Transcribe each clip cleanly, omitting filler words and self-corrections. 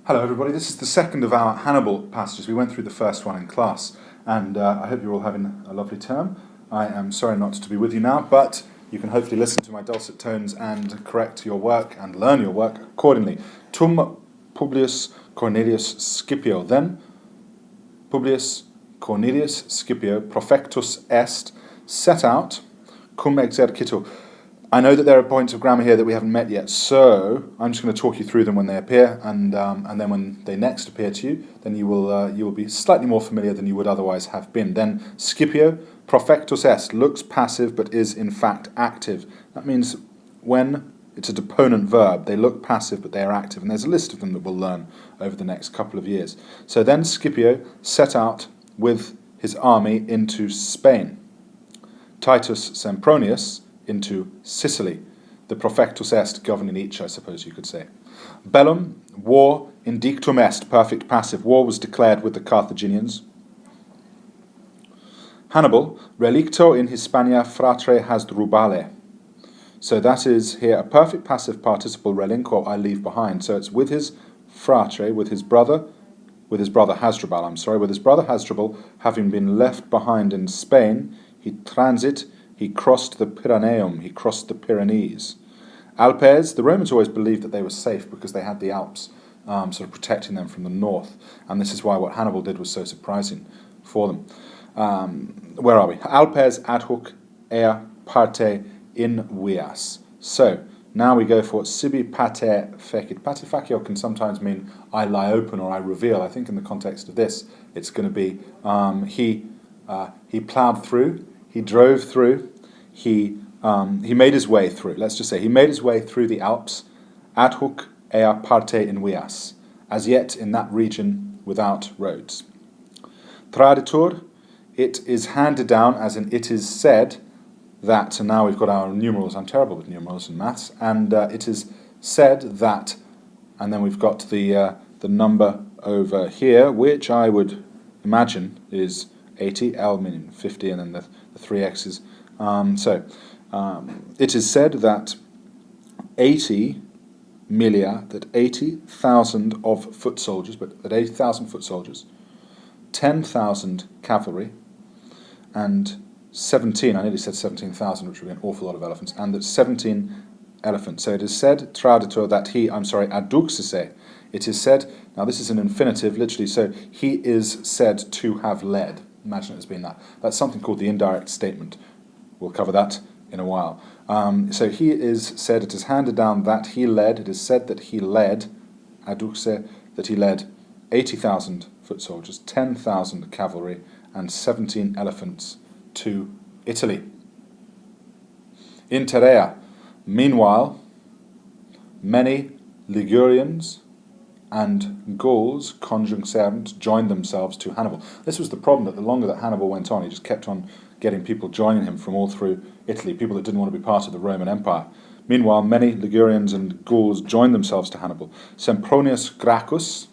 Hello everybody, this is the second of our Hannibal passages. We went through the first one in class, and I hope you're all having a lovely term. I am sorry not to be with you now, but you can hopefully listen to my dulcet tones and correct your work and learn your work accordingly. Tum Publius Cornelius Scipio. Then Publius Cornelius Scipio, profectus est, set out cum exercitu. I know that there are points of grammar here that we haven't met yet, so I'm just going to talk you through them when they appear, and then when they next appear to you, then you will be slightly more familiar than you would otherwise have been. Then Scipio, profectus est, looks passive but is in fact active. That means when it's a deponent verb, they look passive but they are active, and there's a list of them that we'll learn over the next couple of years. So then Scipio set out with his army into Spain. Titus Sempronius into Sicily, the profectus est governing each, I suppose you could say. Bellum, war, indictum est, perfect passive. War was declared with the Carthaginians. Hannibal, relicto in Hispania fratre Hasdrubale. So that is here a perfect passive participle, relinquo, I leave behind. So it's with his fratre, with his brother Hasdrubal, having been left behind in Spain, he crossed the Pyreneum, he crossed the Pyrenees. Alpes, the Romans always believed that they were safe because they had the Alps sort of protecting them from the north. And this is why what Hannibal did was so surprising for them. Where are we? Alpes ad hoc ea parte in vias. So, now we go for sibi pater fecit. Pater facio can sometimes mean I lie open or I reveal. I think in the context of this, it's going to be he ploughed through, he drove through, he made his way through. Let's just say he made his way through the Alps, ad hoc ea parte in vias, as yet in that region without roads. Traditur, it is handed down, as in it is said that, and now we've got our numerals, I'm terrible with numerals and maths, and it is said that, and then we've got the number over here, which I would imagine is 80, L meaning 50, and then the 3 x's. It is said that 80 milia, that 80,000 of foot soldiers, but that 80,000 foot soldiers, 10,000 cavalry, and 17, I nearly said 17,000, which would be an awful lot of elephants, and that 17 elephants. So it is said, traditor, that he, aduxisse, it is said, now this is an infinitive, literally, so he is said to have led. Imagine it as being that. That's something called the indirect statement. We'll cover that in a while. So he is said, it is handed down that he led, it is said that he led, aduxe, that he led 80,000 foot soldiers, 10,000 cavalry, and 17 elephants to Italy. In Terea, meanwhile, many Ligurians and Gauls, conjunxerent, joined themselves to Hannibal. This was the problem, that the longer that Hannibal went on, he just kept on getting people joining him from all through Italy, people that didn't want to be part of the Roman Empire. Meanwhile, many Ligurians and Gauls joined themselves to Hannibal. Sempronius Gracchus,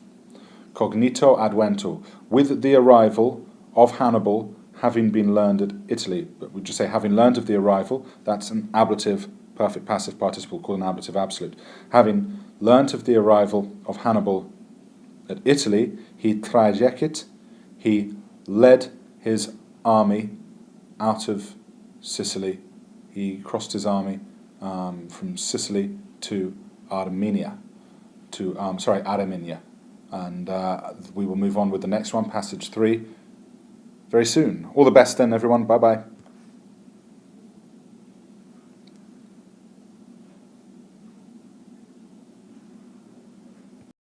cognito adventu, with the arrival of Hannibal, having been learned at Italy. But we just say having learned of the arrival, that's an ablative, perfect passive participle called an ablative absolute. Having learnt of the arrival of Hannibal at Italy, he trajecit, he led his army out of Sicily. He crossed his army from Sicily to Armenia, Armenia. And we will move on with the next one, passage 3, very soon. All the best then, everyone. Bye-bye.